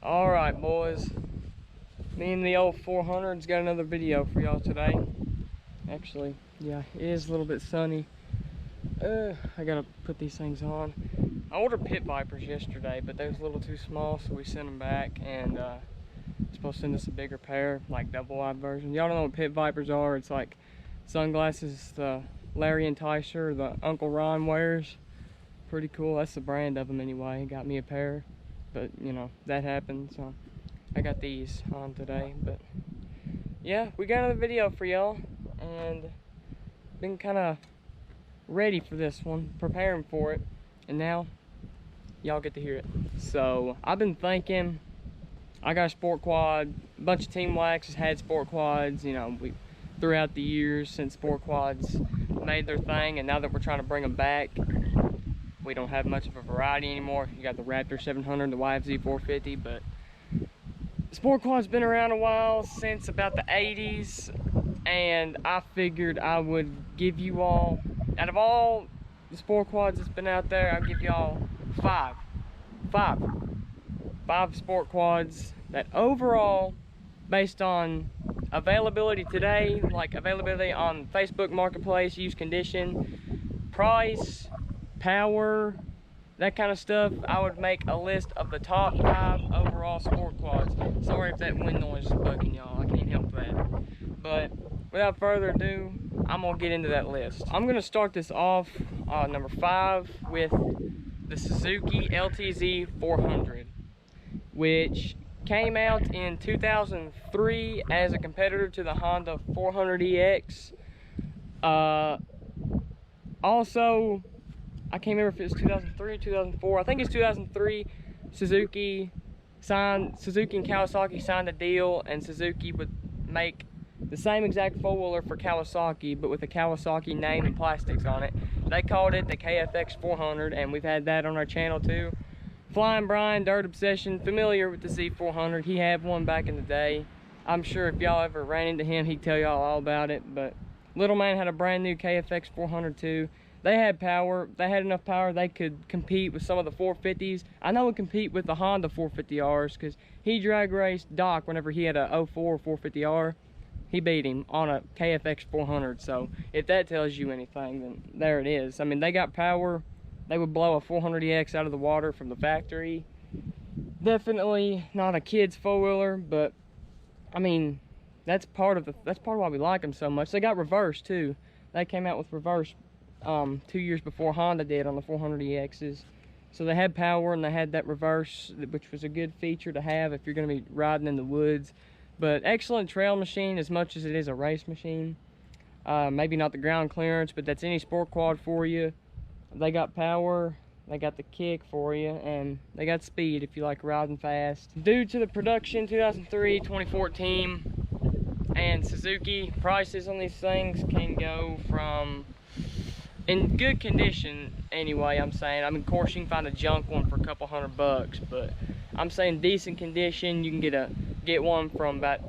Alright boys, me and the old 400's got another video for y'all today. Actually, yeah, it is a little bit sunny. I gotta put these things on. I ordered pit vipers yesterday, but they was a little too small, so we sent them back, and supposed to send us a bigger pair, like double wide version. Y'all don't know what pit vipers are. It's like sunglasses the Larry Enticer, the Uncle Ron wears. Pretty cool. That's the brand of them anyway. He got me a pair, but you know, that happened, so I got these on today. But yeah, we got another video for y'all, and been kind of ready for this one, preparing for it, and now y'all get to hear it. So I've been thinking, I got a sport quad. A bunch of Team Wax has had sport quads, you know, throughout the years since sport quads made their thing, and now that we're trying to bring them back, we don't have much of a variety anymore. You got the Raptor 700, the YFZ 450, but sport quad's been around a while, since about the 80s, and I figured I would give you all, out of all the sport quads that's been out there, I'll give y'all five sport quads that overall, based on availability today, like availability on Facebook Marketplace, used condition, price, power, that kind of stuff, I would make a list of the top 5 overall sport quads. Sorry if that wind noise is bugging y'all, I can't help that. But without further ado, I'm gonna get into that list. I'm gonna start this off number 5 with the Suzuki LTZ 400, which came out in 2003 as a competitor to the Honda 400EX. Also, I can't remember if it was 2003 or 2004. I think it's 2003. Suzuki and Kawasaki signed a deal, and Suzuki would make the same exact four-wheeler for Kawasaki, but with the Kawasaki name and plastics on it. They called it the KFX 400, and we've had that on our channel too. Flying Brian, Dirt Obsession, familiar with the Z400. He had one back in the day. I'm sure if y'all ever ran into him, he'd tell y'all all about it. But little man had a brand new KFX 400 too. They had power. They had enough power they could compete with some of the 450s. I know it compete with the Honda 450Rs, because he drag raced Doc whenever he had a 04 450R. He beat him on a KFX 400. So if that tells you anything, then there it is. I mean, they got power. They would blow a 400EX out of the water from the factory. Definitely not a kid's four-wheeler, but I mean, that's part of why we like them so much. They got reverse too. They came out with reverse 2 years before Honda did on the 400EXs. So they had power and they had that reverse, which was a good feature to have if you're going to be riding in the woods. But excellent trail machine as much as it is a race machine. Maybe not the ground clearance, but that's any sport quad for you. They got power, they got the kick for you, and they got speed if you like riding fast. Due to the production 2003, 2014, and Suzuki, prices on these things can go from, in good condition anyway, I'm saying. I mean, of course you can find a junk one for a couple $100, but I'm saying decent condition, you can get one from about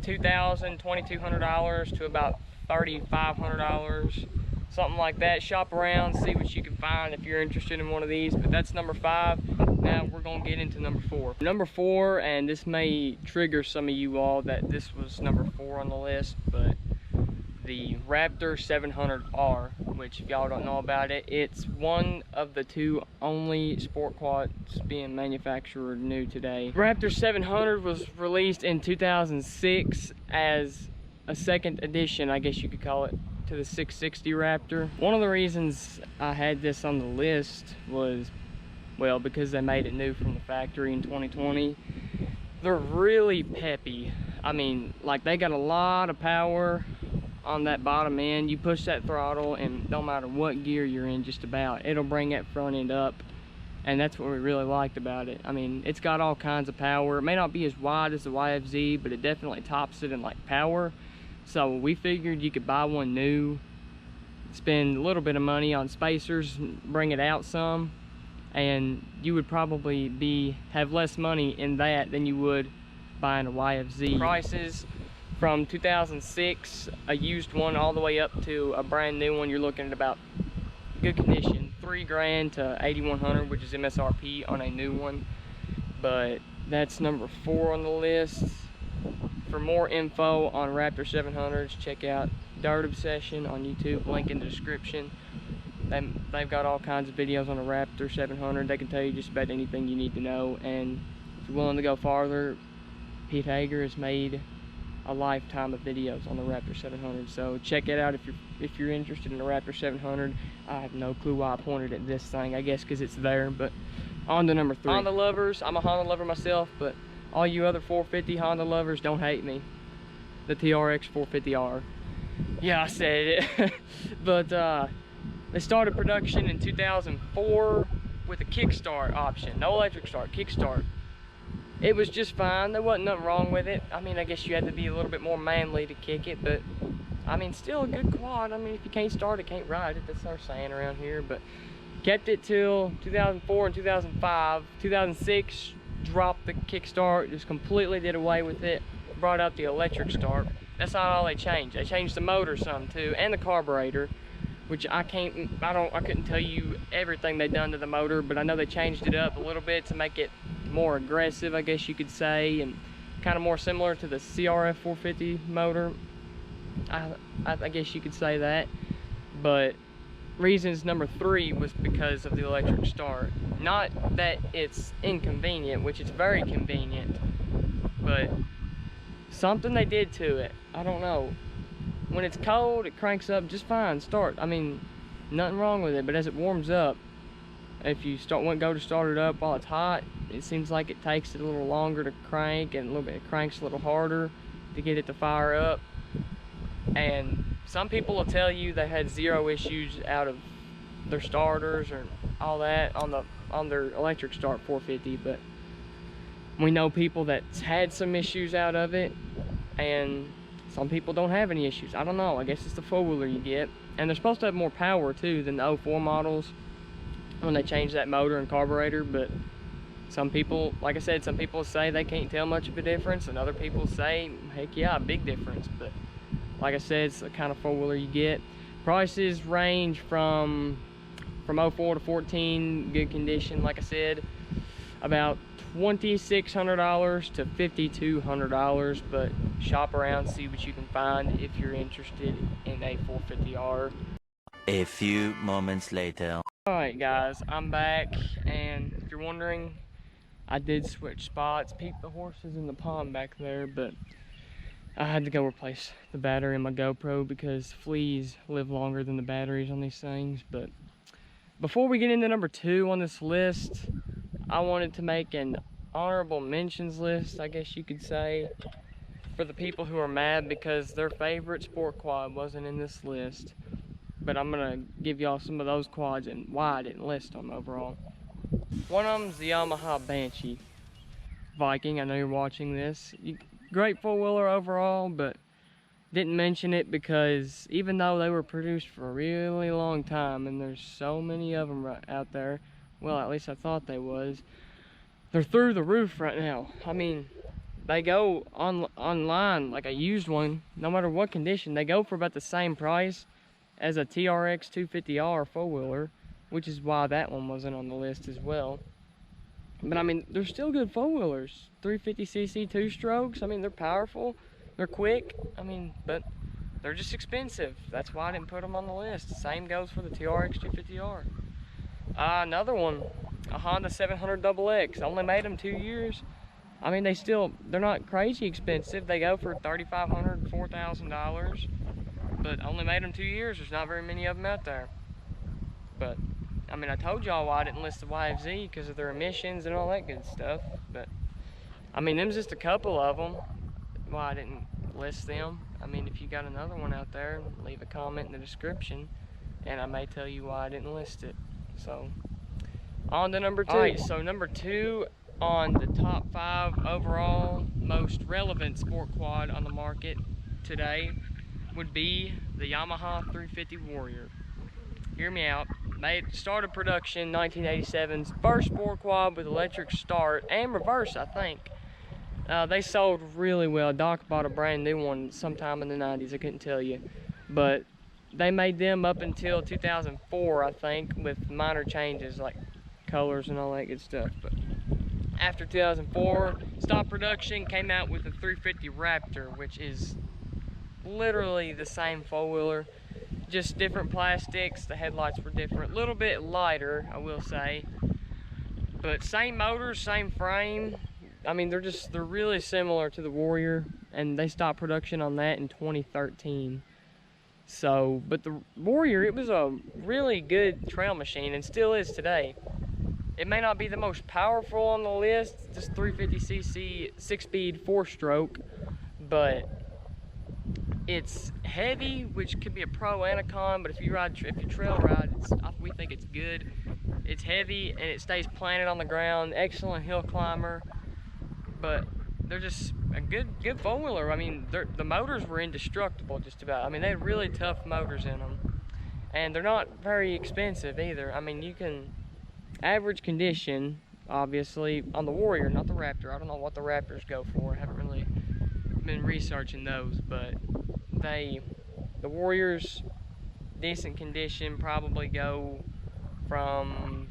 $2,000, $2,200 to about $3,500. Something like that. Shop around, see what you can find if you're interested in one of these. But that's number 5. Now we're gonna get into number 4. Number 4, and this may trigger some of you all that this was number 4 on the list, but the Raptor 700R, which if y'all don't know about it, it's one of the 2 only sport quads being manufactured new today. Raptor 700 was released in 2006 as a second edition, I guess you could call it, to the 660 Raptor. One of the reasons I had this on the list was, well, because they made it new from the factory in 2020. They're really peppy. I mean, like, they got a lot of power on that bottom end. You push that throttle and no matter what gear you're in, just about, it'll bring that front end up, and that's what we really liked about it. I mean, it's got all kinds of power. It may not be as wide as the YFZ, but it definitely tops it in like power. So we figured you could buy one new, spend a little bit of money on spacers, bring it out some, and you would probably have less money in that than you would buying a YFZ. Prices from 2006, a used one, all the way up to a brand new one, you're looking at about good condition, $3 grand to $8,100, which is MSRP on a new one. But That's number 4 on the list. For more info on Raptor 700s, check out ObseXXion on YouTube, link in the description. They've got all kinds of videos on the Raptor 700. They can tell you just about anything you need to know. And if you're willing to go farther, Pete Hager has made a lifetime of videos on the Raptor 700. So check it out if you're interested in the Raptor 700. I have no clue why I pointed at this thing. I guess because it's there. But on to number 3. Honda lovers. I'm a Honda lover myself, but all you other 450 Honda lovers, don't hate me. The TRX 450R. Yeah, I said it. But they started production in 2004 with a kickstart option. No electric start, kickstart. It was just fine. There wasn't nothing wrong with it. I mean, I guess you had to be a little bit more manly to kick it, but I mean, still a good quad. I mean, if you can't start it, can't ride it. That's our saying around here. But kept it till 2004 and 2005. 2006, dropped the kickstart, just completely did away with it. Brought out the electric start. That's not all they changed. They changed the motor some too, and the carburetor, which I couldn't tell you everything they done to the motor, but I know they changed it up a little bit to make it more aggressive, I guess you could say, and kind of more similar to the CRF 450 motor. I guess you could say that. But reasons number 3 was because of the electric start. Not that it's inconvenient, which it's very convenient, but something they did to it. I don't know. When it's cold, it cranks up just fine. Start. I mean, nothing wrong with it. But as it warms up, if you go to start it up while it's hot, it seems like it takes it a little longer to crank, and it cranks a little harder to get it to fire up. And some people will tell you they had 0 issues out of their starters or all that on their electric start 450, but we know people that's had some issues out of it, and some people don't have any issues. I don't know. I guess it's the 4-wheeler you get. And they're supposed to have more power too than the 04 models when they change that motor and carburetor. But some people, like I said, some people say they can't tell much of a difference, and other people say, heck yeah, a big difference. But like I said, it's the kind of 4-wheeler you get. Prices range from 04 to 14, good condition, like I said, about $2,600 to $5,200, but shop around, see what you can find if you're interested in a 450R. A few moments later. Alright guys, I'm back, and if you're wondering, I did switch spots. Peep the horses in the pond back there, but I had to go replace the battery in my GoPro because fleas live longer than the batteries on these things. But before we get into number 2 on this list, I wanted to make an honorable mentions list, I guess you could say, for the people who are mad because their favorite sport quad wasn't in this list. But I'm gonna give y'all some of those quads and why I didn't list them overall. One of them's the Yamaha Banshee Viking. I know you're watching this. Great 4-wheeler overall, but didn't mention it because even though they were produced for a really long time, and there's so many of them right out there, well, at least I thought they was, they're through the roof right now. I mean, they go online, like a used one, no matter what condition, they go for about the same price as a TRX 250R 4-wheeler, which is why that one wasn't on the list as well. But I mean, they're still good 4-wheelers. 350cc 2-strokes, I mean, they're powerful, they're quick, I mean, but they're just expensive. That's why I didn't put them on the list. Same goes for the TRX 250R. Another one, a Honda 700XX. Only made them 2 years. I mean, they're not crazy expensive. They go for $3,500, $4,000, but only made them 2 years. There's not very many of them out there. But I mean, I told y'all why I didn't list the YFZ because of their emissions and all that good stuff. But I mean, them's just a couple of them. Why I didn't list them. I mean, if you got another one out there, leave a comment in the description, and I may tell you why I didn't list it. So, on to number 2. Alright, so number 2 on the top 5 overall most relevant sport quad on the market today would be the Yamaha 350 Warrior. Hear me out. They started production 1987's first sport quad with electric start and reverse, I think. They sold really well. Doc bought a brand new one sometime in the 90s, I couldn't tell you. But they made them up until 2004, I think, with minor changes like colors and all that good stuff. But after 2004, stopped production, came out with the 350 Raptor, which is literally the same four-wheeler, just different plastics. The headlights were different, a little bit lighter, I will say, but same motors, same frame. I mean, they're really similar to the Warrior, and they stopped production on that in 2013. So, but the Warrior, it was a really good trail machine and still is today. It may not be the most powerful on the list, just 350cc, 6-speed, 4-stroke, but it's heavy, which could be a pro and a con. But if you trail ride, we think it's good. It's heavy and it stays planted on the ground. Excellent hill climber, but they're just a good four-wheeler. I mean, the motors were indestructible just about. I mean, they had really tough motors in them, and they're not very expensive either. I mean, you can average condition, obviously, on the Warrior, not the Raptor. I don't know what the Raptors go for. I haven't really been researching those, but the Warriors, decent condition, probably go from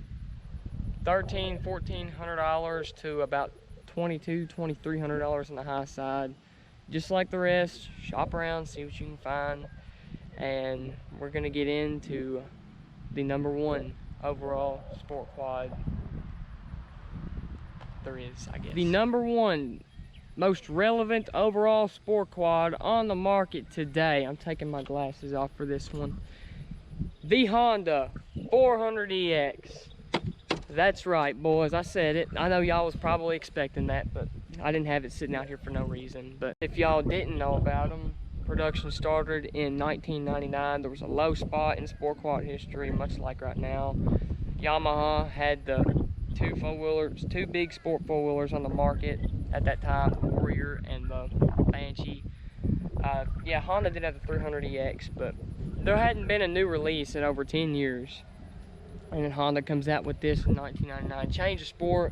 $1,400 to about $2,200-$2,300 on the high side. Just like the rest, shop around, see what you can find, and we're gonna get into the #1 overall sport quad there is, I guess. The #1 most relevant overall sport quad on the market today. I'm taking my glasses off for this one. The Honda 400EX. That's right, boys, I said it. I know y'all was probably expecting that, but I didn't have it sitting out here for no reason. But if y'all didn't know about them, production started in 1999. There was a low spot in sport quad history, much like right now. Yamaha had the two big sport four-wheelers on the market at that time, the Warrior and the Banshee. Yeah, Honda did have the 300EX, but there hadn't been a new release in over 10 years. And then Honda comes out with this in 1999. Changed the sport.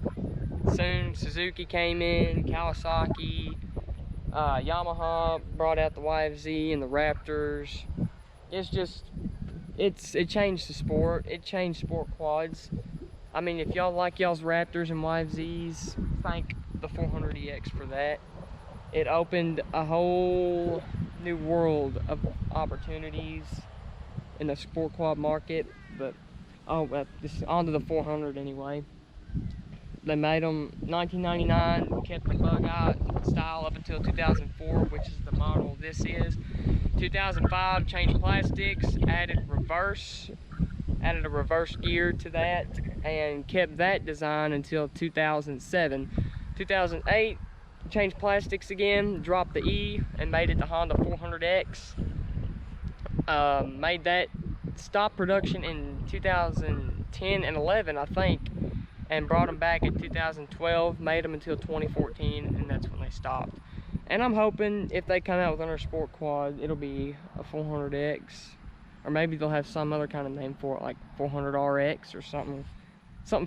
Soon Suzuki came in, Kawasaki, Yamaha brought out the YFZ and the Raptors. It changed the sport. It changed sport quads. I mean, if y'all like y'all's Raptors and YFZs, thank the 400EX for that. It opened a whole new world of opportunities in the sport quad market. But this onto the 400 anyway. They made them 1999, kept the bug out style up until 2004, which is the model this is. 2005, changed plastics, added a reverse gear to that, and kept that design until 2007. 2008, changed plastics again, dropped the E, and made it the Honda 400X. Made that stop production in 2010 and 11, I think, and brought them back in 2012, made them until 2014, and that's when they stopped. And I'm hoping if they come out with another sport quad, it'll be a 400X, or maybe they'll have some other kind of name for it, like 400RX or something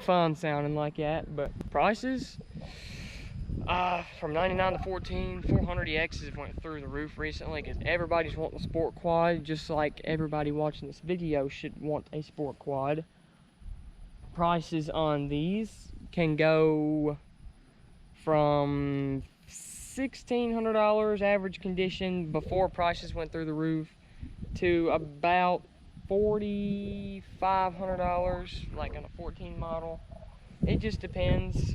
fun sounding like that. But prices, from 99 to 14, 400EXs went through the roof recently because everybody's wanting a sport quad, just like everybody watching this video should want a sport quad. Prices on these can go from $1,600 average condition before prices went through the roof to about $4,500 like on a 14 model. It just depends.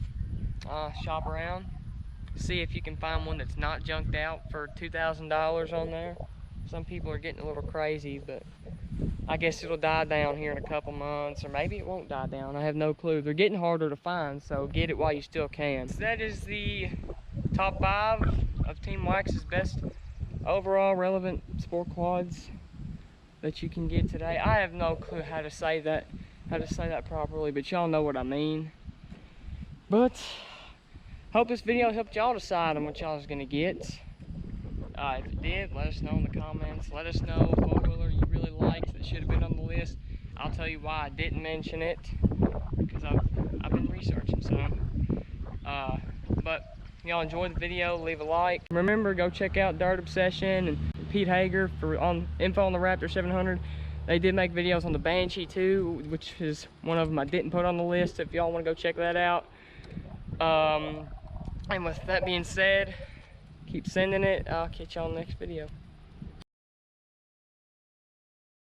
Shop around, see if you can find one that's not junked out for $2,000 on there. Some people are getting a little crazy, but I guess it'll die down here in a couple months, or maybe it won't die down. I have no clue. They're getting harder to find, so get it while you still can. So that is the top 5 of Team Wax's best overall relevant sport quads that you can get today. I have no clue how to say that properly, but y'all know what I mean. But hope this video helped y'all decide on what y'all is gonna get. If it did, let us know in the comments. Let us know a four-wheeler you really liked that should have been on the list. I'll tell you why I didn't mention it, because I've been researching some. But y'all enjoyed the video, leave a like. Remember, go check out ObseXXion and Pete Hager for info on the Raptor 700. They did make videos on the Banshee too, which is one of them I didn't put on the list. If y'all want to go check that out. And with that being said, keep sending it. I'll catch y'all in the next video.